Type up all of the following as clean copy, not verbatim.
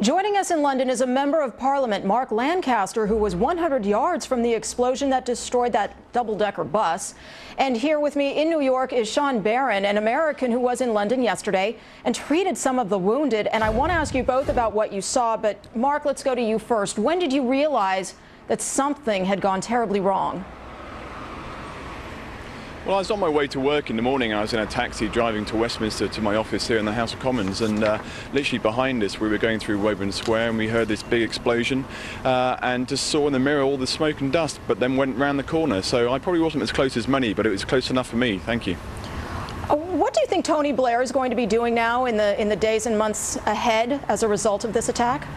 Joining us in London is a member of Parliament, Mark Lancaster, who was 100 yards from the explosion that destroyed that double-decker bus. And here with me in New York is Baran, an American who was in London yesterday and treated some of the wounded. And I want to ask you both about what you saw, but Mark, let's go to you first. When did you realize that something had gone terribly wrong? Well, I was on my way to work in the morning. I was in a taxi driving to Westminster to my office here in the House of Commons, and literally behind us we were going through Woburn Square and we heard this big explosion and just saw in the mirror all the smoke and dust, but then went round the corner. So I probably wasn't as close as many, but it was close enough for me. Thank you. What do you think Tony Blair is going to be doing now in the days and months ahead as a result of this attack?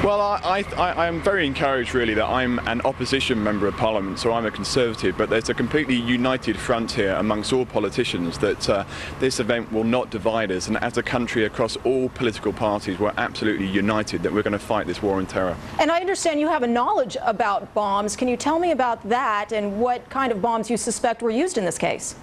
Well, I am very encouraged, really, that I'm an opposition member of Parliament, so I'm a Conservative, but there's a completely united front here amongst all politicians that this event will not divide us, and as a country across all political parties, we're absolutely united that we're going to fight this war on terror. And I understand you have a knowledge about bombs. Can you tell me about that and what kind of bombs you suspect were used in this case?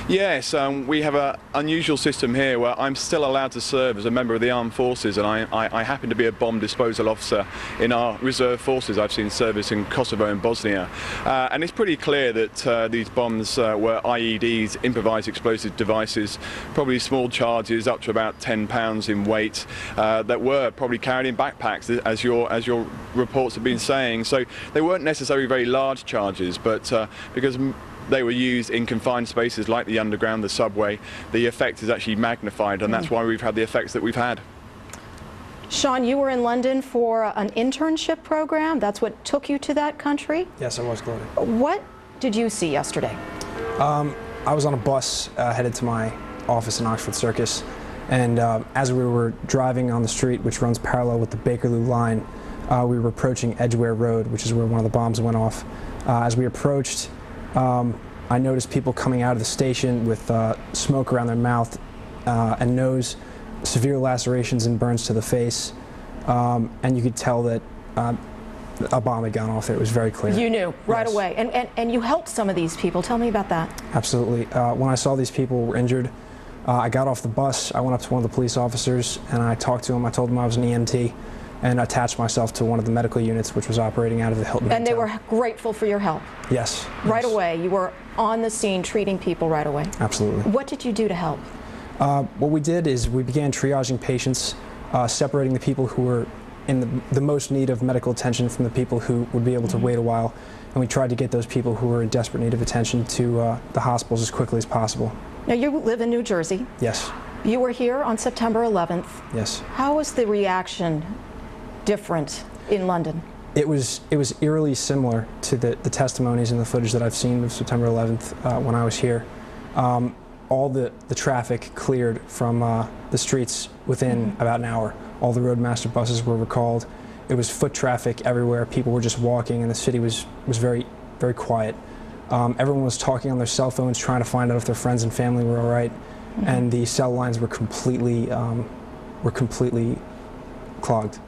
Yes, we have an unusual system here where I'm still allowed to serve as a member of the armed forces, and I happen to be a bomb disposal officer in our reserve forces. I've seen service in Kosovo and Bosnia, and it's pretty clear that these bombs were IEDs, improvised explosive devices, probably small charges up to about 10 pounds in weight, that were probably carried in backpacks, as your reports have been saying. So they weren't necessarily very large charges, but because they were used in confined spaces like the underground, the subway, the effect is actually magnified, and that's why we've had the effects that we've had. Sean, you were in London for an internship program. That's what took you to that country? Yes, I was, Claudia. What did you see yesterday? I was on a bus headed to my office in Oxford Circus, and as we were driving on the street, which runs parallel with the Bakerloo line, we were approaching Edgware Road, which is where one of the bombs went off. As we approached, I noticed people coming out of the station with smoke around their mouth and nose, severe lacerations and burns to the face, and you could tell that a bomb had gone off there. It was very clear. You knew right away, and you helped some of these people. Tell me about that. Absolutely. When I saw these people were injured, I got off the bus, I went up to one of the police officers and I talked to him. I told him I was an EMT and attached myself to one of the medical units which was operating out of the Hilton And Hotel. they were grateful for your help? Yes. Right away. You were on the scene treating people right away? Absolutely. What did you do to help? What we did is we began triaging patients, separating the people who were in the most need of medical attention from the people who would be able to wait a while, and we tried to get those people who were in desperate need of attention to the hospitals as quickly as possible. Now, you live in New Jersey. Yes. You were here on September 11th. Yes. How was the reaction different in London? It was eerily similar to the testimonies and the footage that I've seen of September 11th when I was here. All the traffic cleared from the streets within about an hour. All the Roadmaster buses were recalled. It was foot traffic everywhere. People were just walking, and the city was very, very quiet. Everyone was talking on their cell phones, trying to find out if their friends and family were all right, and the cell lines were completely clogged.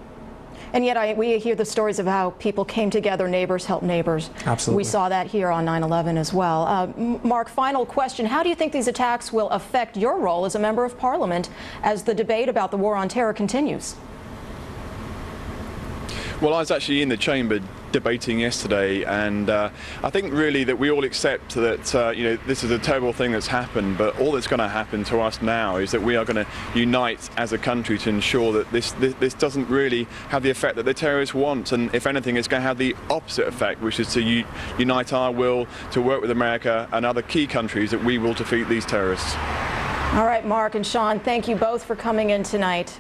And yet we hear the stories of how people came together, neighbors helped neighbors. Absolutely. We saw that here on 9/11 as well. Mark, final question. How do you think these attacks will affect your role as a member of Parliament as the debate about the war on terror continues? Well, I was actually in the chamber debating yesterday, and I think really that we all accept that you know, this is a terrible thing that's happened, but all that's going to happen to us now is that we are going to unite as a country to ensure that this doesn't really have the effect that the terrorists want, and if anything it's going to have the opposite effect, which is to unite our will to work with America and other key countries that we will defeat these terrorists. All right, Mark and Sean, thank you both for coming in tonight.